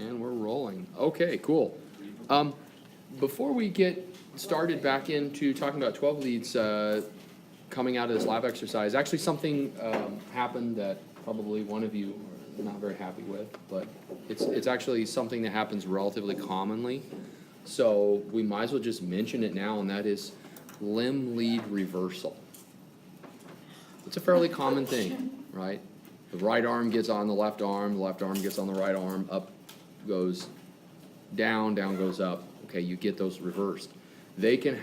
And we're rolling. Okay, cool. Before we get started back into talking about 12 leads coming out of this lab exercise, actually something happened that probably one of you are not very happy with, but it's actually something that happens relatively commonly. So we might as well just mention it now, and that is limb lead reversal. It's a fairly common thing, right? The right arm gets on the left arm gets on the right arm, up goes down, down goes up. Okay, you get those reversed. They can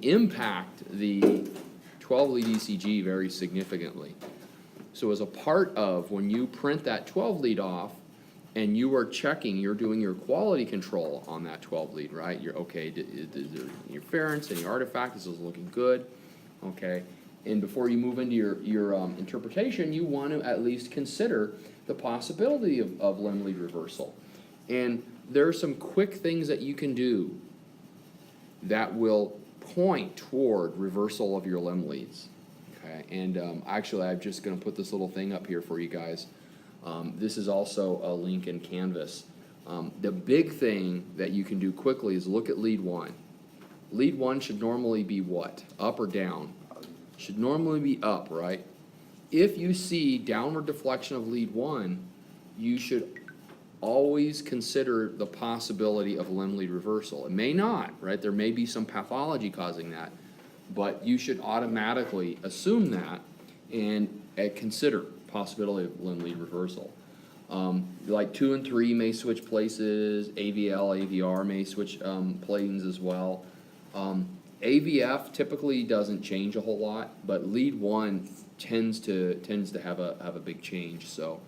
impact the 12 lead ECG very significantly. So as a part of when you print that 12 lead off and you are checking, you're doing your quality control on that 12 lead, right? You're okay, is there interference, any artifact, this is looking good, okay? And before you move into your interpretation, you want to at least consider the possibility of limb lead reversal. And there are some quick things that you can do that will point toward reversal of your limb leads. Okay, and actually, I'm just going to put this little thing up here for you guys. This is also a link in Canvas. The big thing that you can do quickly is look at lead one. Lead one should normally be what? Up or down? Should normally be up, right? If you see downward deflection of lead one, you should always consider the possibility of limb lead reversal. It may not, right? There may be some pathology causing that, but you should automatically assume that and consider possibility of limb lead reversal. Like 2 and 3 may switch places. AVL, AVR may switch planes as well. AVF typically doesn't change a whole lot, but lead one tends to have a big change. So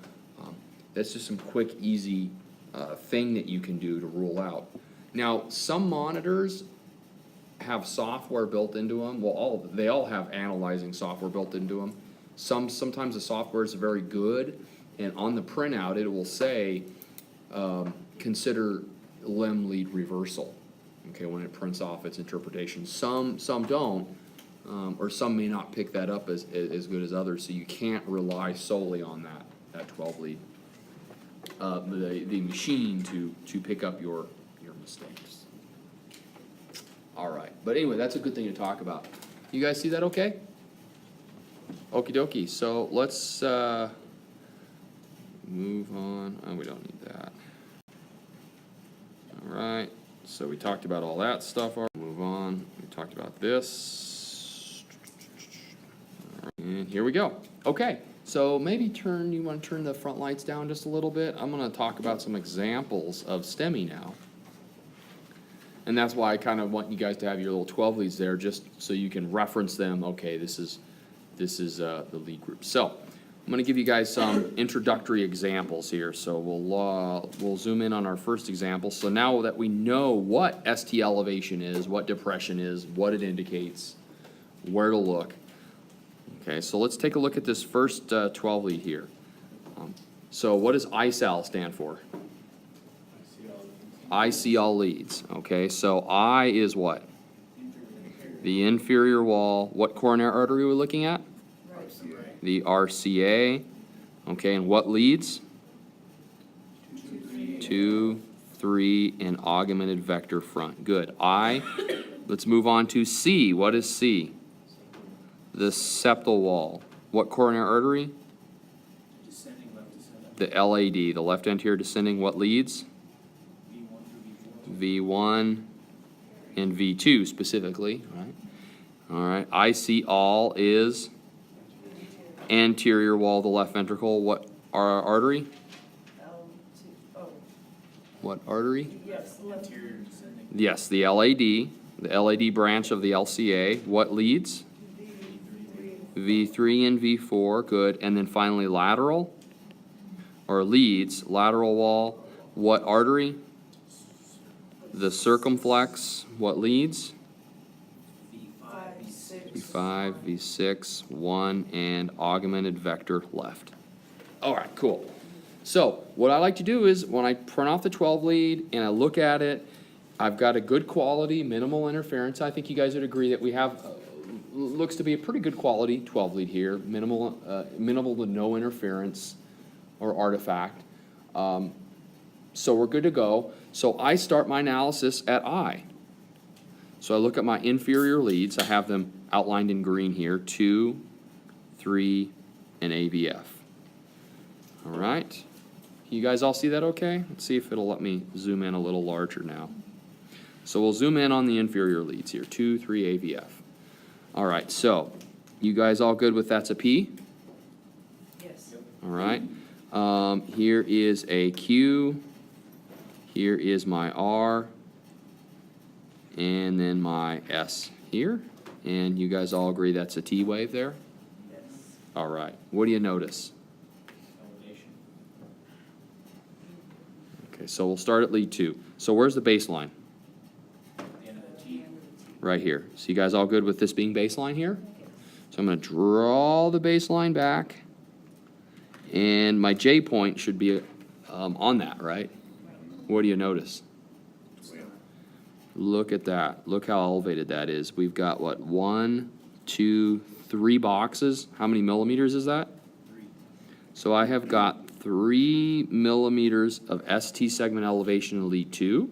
that's just some quick, easy thing that you can do to rule out. Now, some monitors have software built into them. Well, they all have analyzing software built into them. Sometimes the software is very good, and on the printout it will say consider limb lead reversal. Okay, when it prints off its interpretation. Some don't, or some may not pick that up as good as others. So you can't rely solely on that 12 lead. The machine to pick up your mistakes. All right, but anyway, that's a good thing to talk about. You guys see that okay? Okie dokie, so let's move on. Oh, we don't need that. All right, so we talked about all that stuff. Move on, we talked about this. And here we go. Okay. So maybe you want to turn the front lights down just a little bit. I'm going to talk about some examples of STEMI now. And that's why I kind of want you guys to have your little 12 leads there just so you can reference them. Okay, this is the lead group. So I'm going to give you guys some introductory examples here. So we'll zoom in on our first example. So now that we know what ST elevation is, what depression is, what it indicates, where to look. Okay, so let's take a look at this first 12 lead here. So what does ICAL stand for? I see all leads. Okay, so I is what? The inferior wall. What coronary artery are we looking at? RCA. The RCA. Okay, and what leads? 2, 3, and augmented vector front. Good. Let's move on to C. What is C? The septal wall. What coronary artery? Descending left descending. The LAD, the left anterior descending. What leads? V1 and V2 specifically, right? All right. I see all is anterior wall of the left ventricle. What artery? L2. What artery? Yes, anterior descending. Yes, the LAD, the LAD branch of the LCA. What leads? V3 and V4, good. And then finally lateral, or leads, lateral wall. What artery? The circumflex. What leads? V5, V6. V5, V6, 1, and augmented vector left. All right, cool. So what I like to do is when I print off the 12 lead and I look at it, I've got a good quality, minimal interference. I think you guys would agree that we have looks to be a pretty good quality 12 lead here, minimal to no interference or artifact. So we're good to go. So I start my analysis at I. So I look at my inferior leads. I have them outlined in green here, 2, 3, and AVF. All right. You guys all see that okay? Let's see if it'll let me zoom in a little larger now. So we'll zoom in on the inferior leads here, 2, 3, AVF. All right, so you guys all good with that's a P? Yes. All right. Here is a Q. Here is my R. And then my S here. And you guys all agree that's a T wave there? Yes. All right. What do you notice? Elevation. Okay, so we'll start at lead 2. So where's the baseline? The end of the T. Right here. So you guys all good with this being baseline here? So I'm going to draw the baseline back. And my J point should be on that, right? What do you notice? Look at that. Look how elevated that is. We've got, what, 1, 2, 3 boxes. How many millimeters is that? 3. So I have got 3 millimeters of ST segment elevation in lead 2.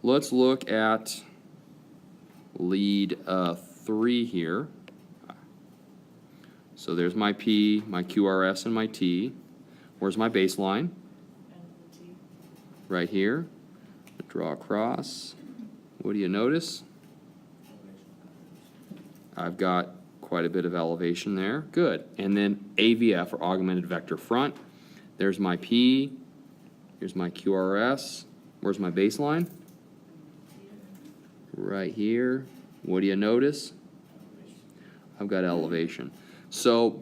Let's look at lead 3 here. So there's my P, my QRS, and my T. Where's my baseline? And the T. Right here. Draw across. What do you notice? I've got quite a bit of elevation there. Good. And then AVF, or augmented vector front. There's my P. Here's my QRS. Where's my baseline? Right here. What do you notice? I've got elevation. So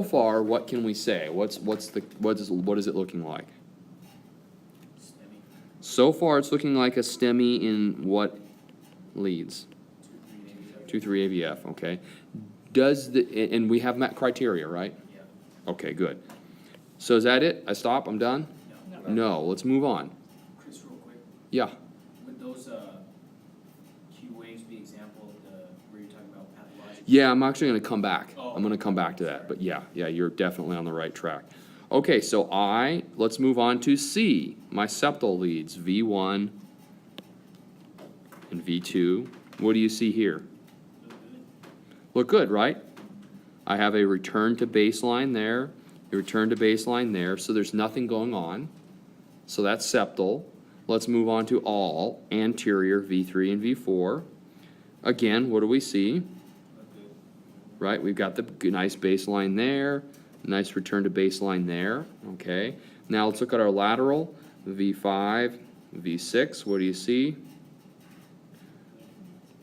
far, what can we say? What is it looking like? STEMI. So far, it's looking like a STEMI in what leads? 2, 3, 2, 3 AVF, okay. And we have met criteria, right? Yeah. Okay, good. So is that it? I stop, I'm done? No. No, let's move on. Chris, real quick, Yeah, would those Q waves be example of the, where you're talking about pathologic? yeah, I'm actually gonna come back. Oh. I'm gonna come back to that, but yeah, you're definitely on the right track. Okay, so let's move on to C, my septal leads, V1 and V2. What do you see here? Look good, right? I have a return to baseline there, a return to baseline there, so there's nothing going on. So that's septal. Let's move on to all, anterior, V3 and V4. Again, what do we see? Right, we've got the nice baseline there, nice return to baseline there, okay. Now let's look at our lateral, V5, V6, what do you see?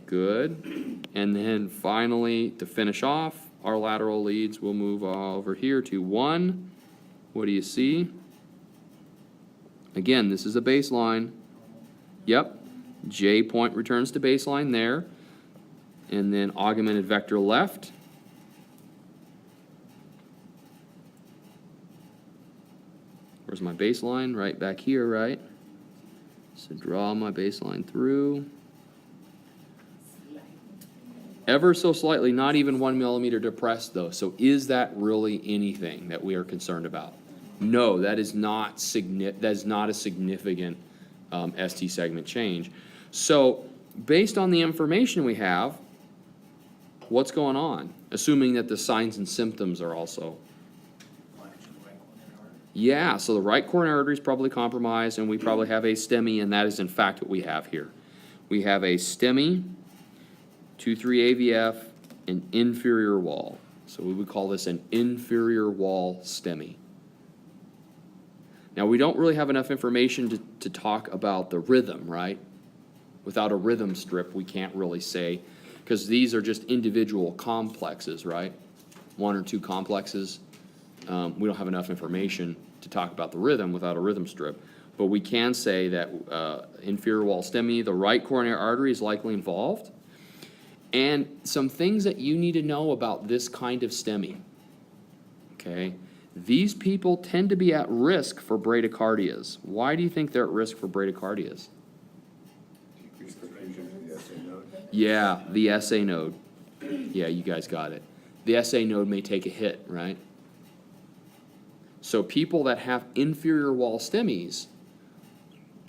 Good. And then finally, to finish off our lateral leads, we'll move over here to 1. What do you see? Again, this is a baseline. Yep. J point returns to baseline there. And then augmented vector left. Where's my baseline? Right back here, right? So draw my baseline through. Ever so slightly, not even 1 millimeter depressed though. So is that really anything that we are concerned about? No, that is not a significant ST segment change. So based on the information we have, what's going on? Assuming that the signs and symptoms are also. Yeah, so the right coronary artery is probably compromised, and we probably have a STEMI, and that is in fact what we have here. We have a STEMI, 2, 3 AVF, and inferior wall. So we would call this an inferior wall STEMI. Now, we don't really have enough information to talk about the rhythm, right? Without a rhythm strip, we can't really say, because these are just individual complexes, right? 1 or 2 complexes. We don't have enough information to talk about the rhythm without a rhythm strip. But we can say that inferior wall STEMI, the right coronary artery is likely involved. And some things that you need to know about this kind of STEMI, okay? These people tend to be at risk for bradycardias. Why do you think they're at risk for bradycardias? Yeah, the SA node. Yeah, you guys got it. The SA node may take a hit, right? So people that have inferior wall STEMIs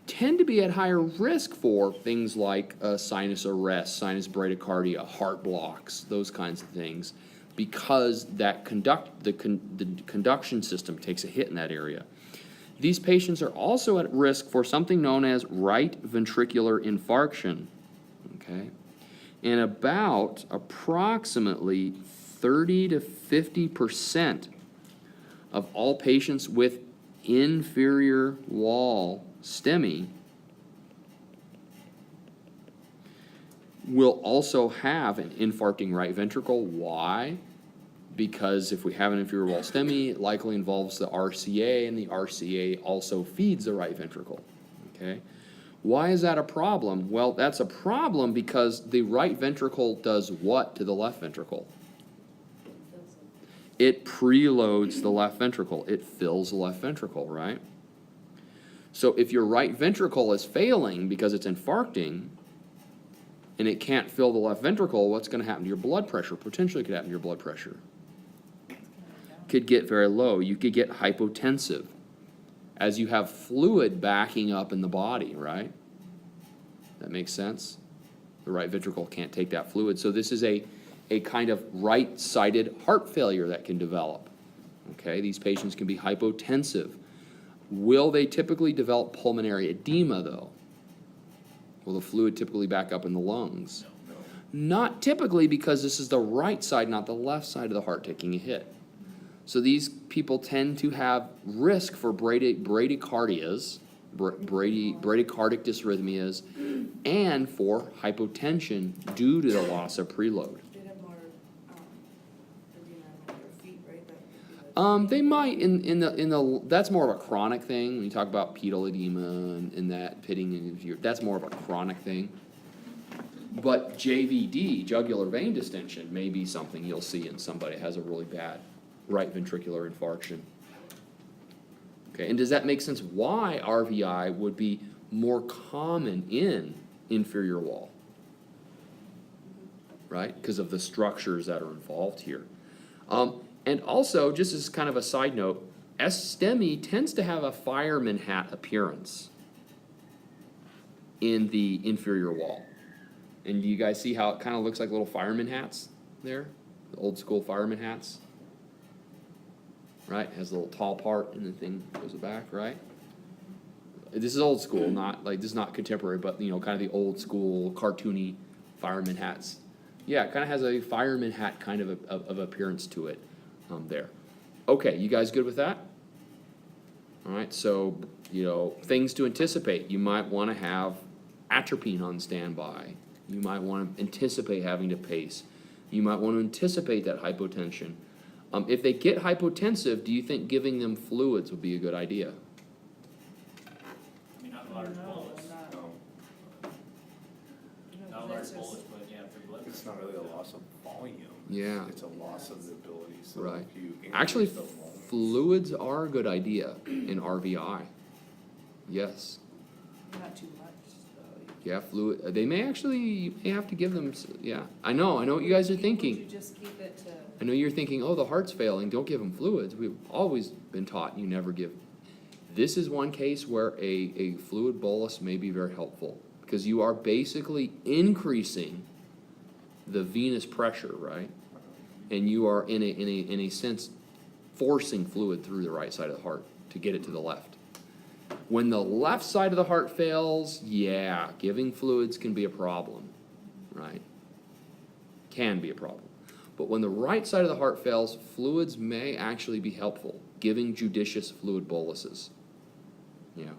tend to be at higher risk for things like sinus arrest, sinus bradycardia, heart blocks, those kinds of things, because that the conduction system takes a hit in that area. These patients are also at risk for something known as right ventricular infarction, okay? And about approximately 30 to 50% of all patients with inferior wall STEMI will also have an infarcting right ventricle. Why? Because if we have an inferior wall STEMI, it likely involves the RCA, and the RCA also feeds the right ventricle, okay? Why is that a problem? Well, that's a problem because the right ventricle does what to the left ventricle? It preloads the left ventricle. It fills the left ventricle, right? So if your right ventricle is failing because it's infarcting and it can't fill the left ventricle, what's going to happen to your blood pressure? Potentially could happen to your blood pressure. Could get very low. You could get hypotensive as you have fluid backing up in the body, right? That makes sense? The right ventricle can't take that fluid. So this is a kind of right-sided heart failure that can develop. Okay, these patients can be hypotensive. Will they typically develop pulmonary edema, though? Will the fluid typically back up in the lungs? No. Not typically, because this is the right side, not the left side of the heart taking a hit. So these people tend to have risk for bradycardias, bradycardic dysrhythmias, and for hypotension due to the loss of preload. They'd have more, edema on their feet, right? That would be the- They might in the that's more of a chronic thing. When you talk about pedal edema and that pitting in your, that's more of a chronic thing. But JVD, jugular vein distension, may be something you'll see in somebody that has a really bad right ventricular infarction. Okay, and does that make sense why RVI would be more common in inferior wall? Right, because of the structures that are involved here. And also, just as kind of a side note, STEMI tends to have a fireman hat appearance in the inferior wall. And do you guys see how it kind of looks like little fireman hats there? The old school fireman hats? Right, has a little tall part and the thing goes back, right? This is old school, not like, this is not contemporary, but you know, kind of the old school cartoony fireman hats. Yeah, it kind of has a fireman hat kind of appearance to it there. Okay, you guys good with that? All right, so, you know, things to anticipate. You might want to have atropine on standby. You might want to anticipate having to pace. You might want to anticipate that hypotension. If they get hypotensive, do you think giving them fluids would be a good idea? I mean, not large bolus, not- not that's large just- bolus, but yeah, for blood. It's not really a loss of volume. Yeah. It's a loss of the ability, so Right. if you increase Actually, the volume. fluids are a good idea in RVI. Yes. Not too much, though. Yeah, fluid. They may actually, you may have to give them, yeah. I know what you guys are Would thinking. you just keep it to? I know you're thinking, oh, the heart's failing, don't give them fluids. We've always been taught you never give. This is one case where a fluid bolus may be very helpful, because you are basically increasing the venous pressure, right? And you are in a sense forcing fluid through the right side of the heart to get it to the left. When the left side of the heart fails, yeah, giving fluids can be a problem, right? Can be a problem. But when the right side of the heart fails, fluids may actually be helpful, giving judicious fluid boluses. Yeah.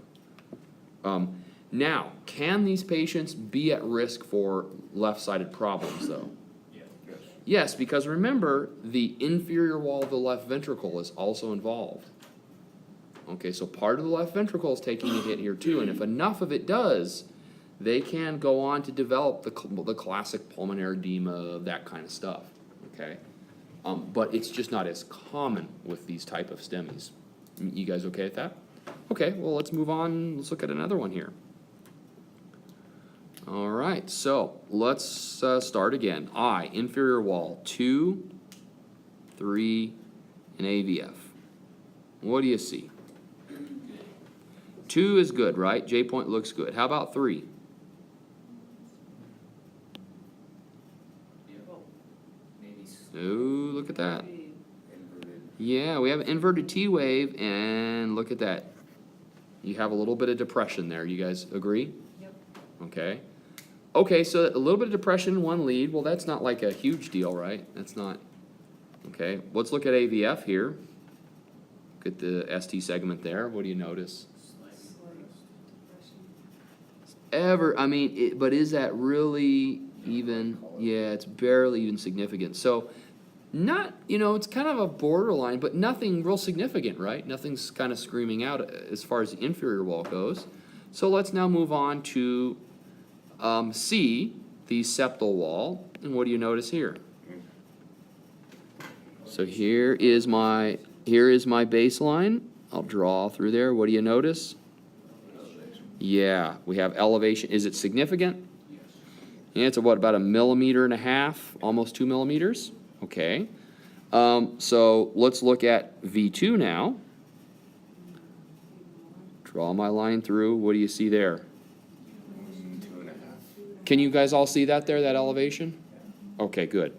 Now, can these patients be at risk for left-sided problems, though? Yeah. Yes. Yes, because remember, the inferior wall of the left ventricle is also involved. Okay, so part of the left ventricle is taking a hit here too, and if enough of it does, they can go on to develop the classic pulmonary edema, that kind of stuff, okay? But it's just not as common with these type of STEMIs. You guys okay with that? Okay, well, let's move on. Let's look at another one here. All right, so let's start again. I, inferior wall, 2, 3, and AVF. What do you see? 2 is good, right? J point looks good. How about 3? Yeah, maybe. Ooh, look at that. Maybe Inverted. Yeah, we have an inverted T wave, and look at that. You have a little bit of depression there. You guys agree? Yep. Okay. Okay, so a little bit of depression in one lead. Well, that's not like a huge deal, right? That's not. Okay, let's look at AVF here. Look at the ST segment there. What do you notice? Slight depression. I mean, but is that really even? Yeah, it's barely even significant. So, not, it's kind of a borderline, but nothing real significant, right? Nothing's kind of screaming out as far as the inferior wall goes. So let's now move on to C, the septal wall. And what do you notice here? So here is my baseline. I'll draw through there. What do you notice? Yeah, we have elevation. Is it significant? Yeah, it's about 1.5 millimeters, almost 2 millimeters. Okay. So let's look at V2 now. Draw my line through. What do you see there? 2.5. Can you guys all see that there, that elevation? Okay, good.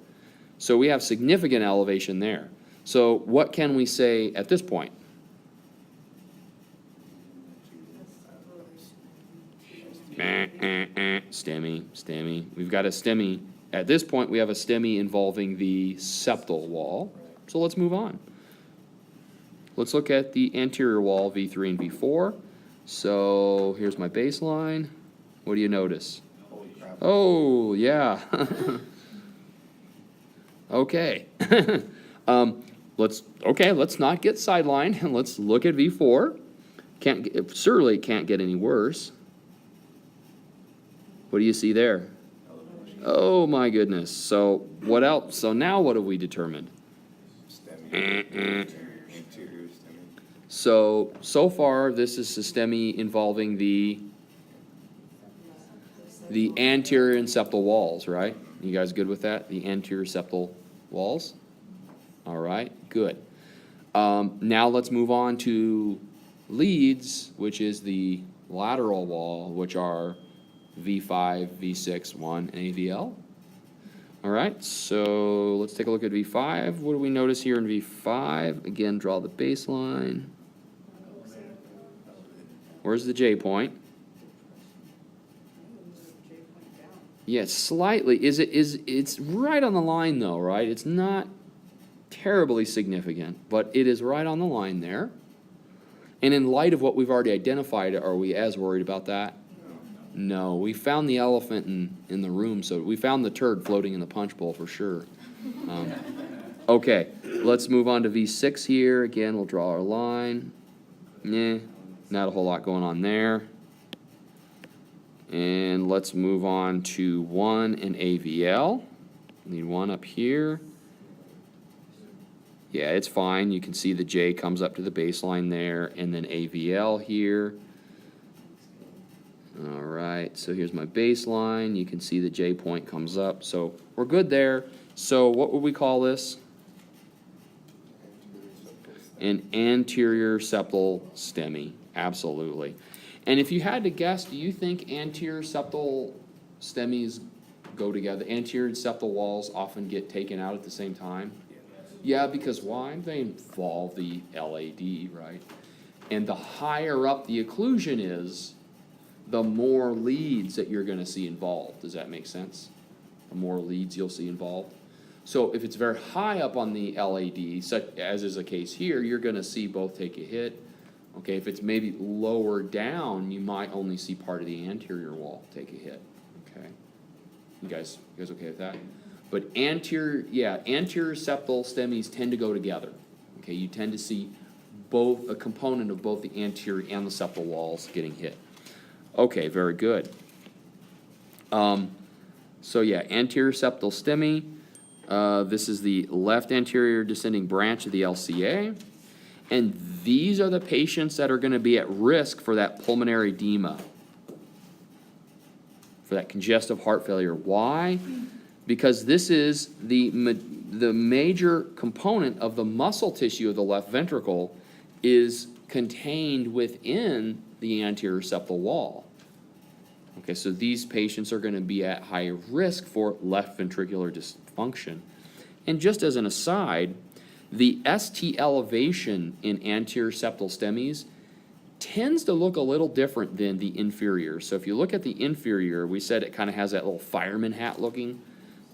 So we have significant elevation there. So what can we say at this point? STEMI. We've got a STEMI. At this point, we have a STEMI involving the septal wall. So let's move on. Let's look at the anterior wall, V3 and V4. So here's my baseline. What do you notice? Holy crap. Oh, yeah. Okay. Let's not get sidelined and let's look at V4. Certainly can't get any worse. What do you see there? Oh my goodness. So what else? So now what have we determined? STEMI. Interior STEMI. So far this is STEMI involving the anterior and septal walls, right? You guys good with that? The anterior septal walls? All right, good. Now let's move on to leads, which is the lateral wall, which are V5, V6, 1, and AVL. All right, so let's take a look at V5. What do we notice here in V5? Again, draw the baseline. Where's the J point? Yeah, slightly. It's right on the line though, right? It's not terribly significant, but it is right on the line there. And in light of what we've already identified, are we as worried about that? No, we found the elephant in the room, so we found the turd floating in the punch bowl for sure. Okay, let's move on to V6 here. Again, we'll draw our line. Not a whole lot going on there. And let's move on to 1 and AVL. Need 1 up here. Yeah, it's fine. You can see the J comes up to the baseline there, and then AVL here. All right, so here's my baseline. You can see the J point comes up. So we're good there. So what would we call this? An anterior septal STEMI. Absolutely. And if you had to guess, do you think anterior septal STEMIs go together? Anterior septal walls often get taken out at the same time? Yeah, because why? They involve the LAD, right? And the higher up the occlusion is, the more leads that you're going to see involved. Does that make sense? The more leads you'll see involved. So if it's very high up on the LAD, such as is the case here, you're going to see both take a hit. Okay, if it's maybe lower down, you might only see part of the anterior wall take a hit. Okay, you guys okay with that? But anterior septal STEMIs tend to go together. Okay, you tend to see both, a component of both the anterior and the septal walls getting hit. Okay, very good. So yeah, anterior septal STEMI. This is the left anterior descending branch of the LCA. And these are the patients that are going to be at risk for that pulmonary edema, for that congestive heart failure. Why? Because this is the major component of the muscle tissue of the left ventricle is contained within the anterior septal wall. Okay, so these patients are gonna be at high risk for left ventricular dysfunction. And just as an aside, the ST elevation in anterior septal STEMIs tends to look a little different than the inferior. So if you look at the inferior, we said it kind of has that little fireman hat looking.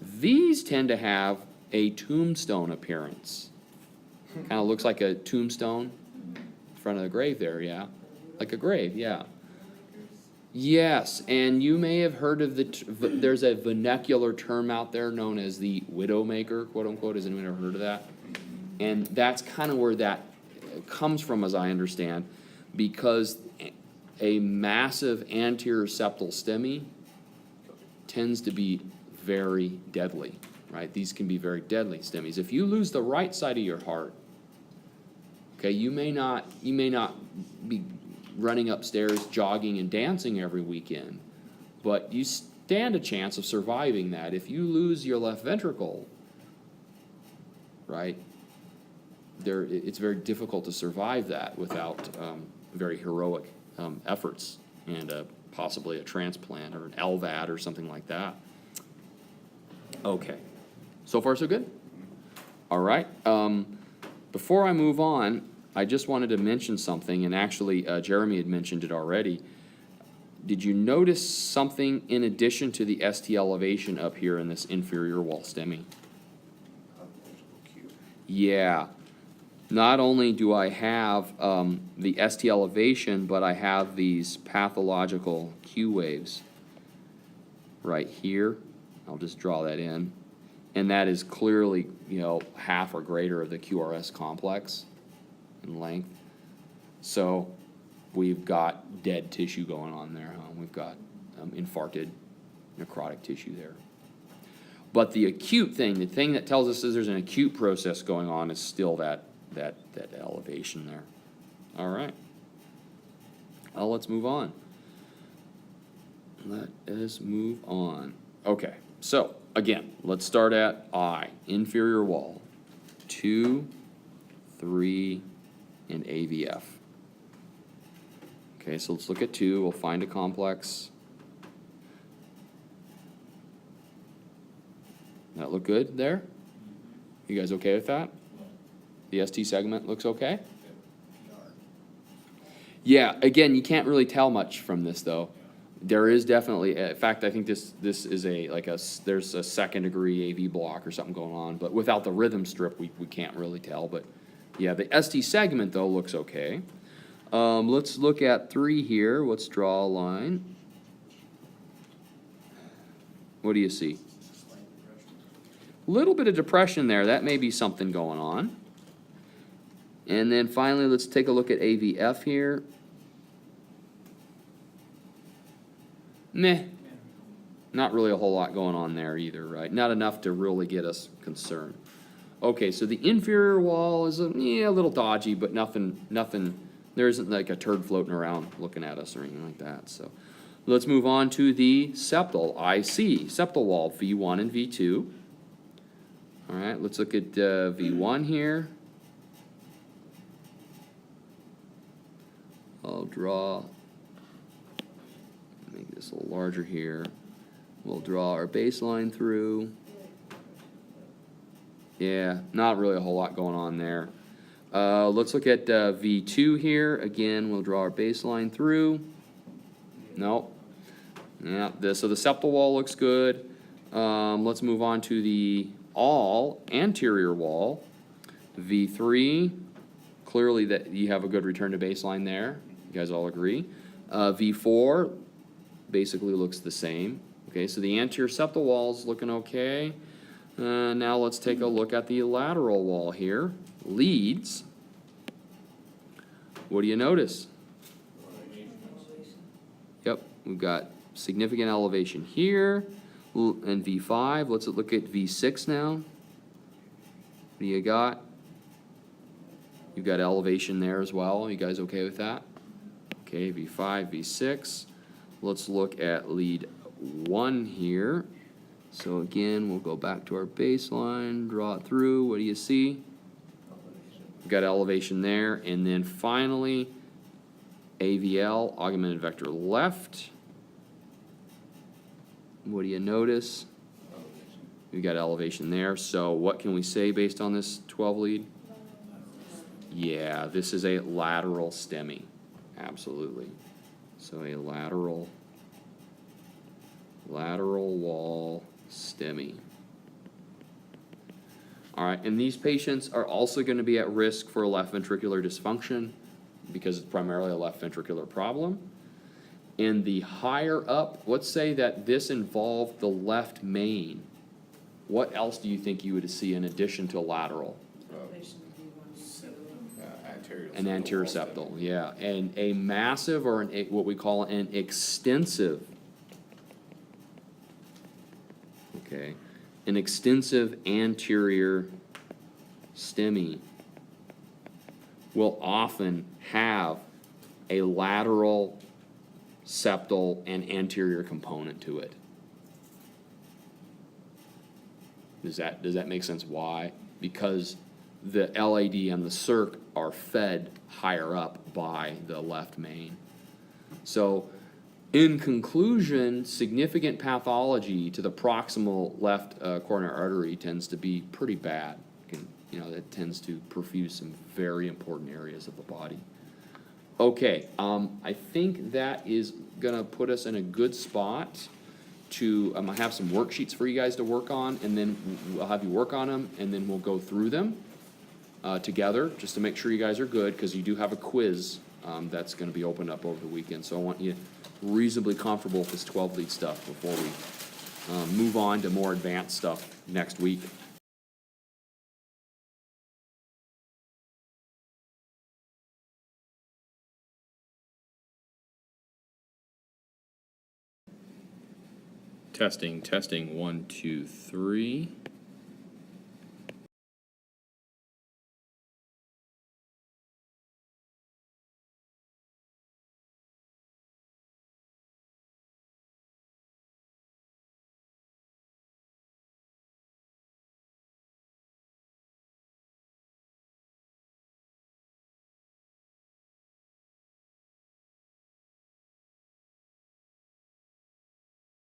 These tend to have a tombstone appearance. Kind of looks like a tombstone in front of the grave there, yeah. Like a grave, yeah. Yes, and you may have heard of there's a vernacular term out there known as the widowmaker, quote unquote. Has anyone ever heard of that? And that's kind of where that comes from, as I understand, because a massive anterior septal STEMI tends to be very deadly, right? These can be very deadly STEMIs. If you lose the right side of your heart, okay, you may not be running upstairs, jogging and dancing every weekend, but you stand a chance of surviving that. If you lose your left ventricle, right, it's very difficult to survive that without very heroic efforts and possibly a transplant or an LVAD or something like that. Okay, so far so good? All right, before I move on, I just wanted to mention something, and actually Jeremy had mentioned it already. Did you notice something in addition to the ST elevation up here in this inferior wall STEMI? Yeah, not only do I have the ST elevation, but I have these pathological Q waves right here. I'll just draw that in. And that is clearly, you know, half or greater of the QRS complex in length. So we've got dead tissue going on there, huh? We've got infarcted necrotic tissue there. But the acute thing, the thing that tells us is there's an acute process going on is still that elevation there. All right. Well, let's move on. Let us move on. Okay, so again, let's start at I, inferior wall, 2, 3, and AVF. Okay, so let's look at 2. We'll find a complex. That look good there? You guys okay with that? The ST segment looks okay? Yeah, again, you can't really tell much from this though. There is definitely, in fact, I think this is there's a second degree AV block or something going on, but without the rhythm strip, we can't really tell. But yeah, the ST segment though looks okay. Let's look at 3 here. Let's draw a line. What do you see? Little bit of depression there. That may be something going on. And then finally, let's take a look at AVF here. Meh. Not really a whole lot going on there either, right? Not enough to really get us concerned. Okay, so the inferior wall is a little dodgy, but nothing, there isn't like a turd floating around looking at us or anything like that. So let's move on to the septal, IC, septal wall, V1 and V2. All right, let's look at V1 here. I'll draw, make this a little larger here. We'll draw our baseline through. Yeah, not really a whole lot going on there. Let's look at V2 here. Again, we'll draw our baseline through. Nope. Yeah, so the septal wall looks good. Let's move on to the all anterior wall. V3, clearly that you have a good return to baseline there. You guys all agree. V4 basically looks the same. Okay, so the anterior septal wall is looking okay. Now let's take a look at the lateral wall here. Leads. What do you notice? Yep, we've got significant elevation here. And V5, let's look at V6 now. What do you got? You've got elevation there as well. You guys okay with that? Okay, V5, V6. Let's look at lead 1 here. So again, we'll go back to our baseline, draw it through. What do you see? we've got elevation there, and then finally, AVL, augmented vector left. What do you notice? We got elevation there, so what can we say based on this 12 lead? Yeah, this is a lateral STEMI, absolutely. So a lateral wall STEMI. All right, and these patients are also going to be at risk for left ventricular dysfunction because it's primarily a left ventricular problem. And the higher up, let's say that this involved the left main. What else do you think you would see in addition to lateral? Elevation would be one. Anterior. An anterior septal, yeah, and a massive or what we call an extensive, okay, an extensive anterior STEMI will often have a lateral septal and anterior component to it. Does that make sense? Why? Because the LAD and the circ are fed higher up by the left main. So, in conclusion, significant pathology to the proximal left coronary artery tends to be pretty bad. That tends to perfuse some very important areas of the body. Okay, I think that is gonna put us in a good spot to, I have some worksheets for you guys to work on, and then I'll have you work on them, and then we'll go through them together, just to make sure you guys are good, because you do have a quiz that's gonna be opened up over the weekend, so I want you reasonably comfortable with this 12 lead stuff before we move on to more advanced stuff next week. Testing, 1, 2, 3.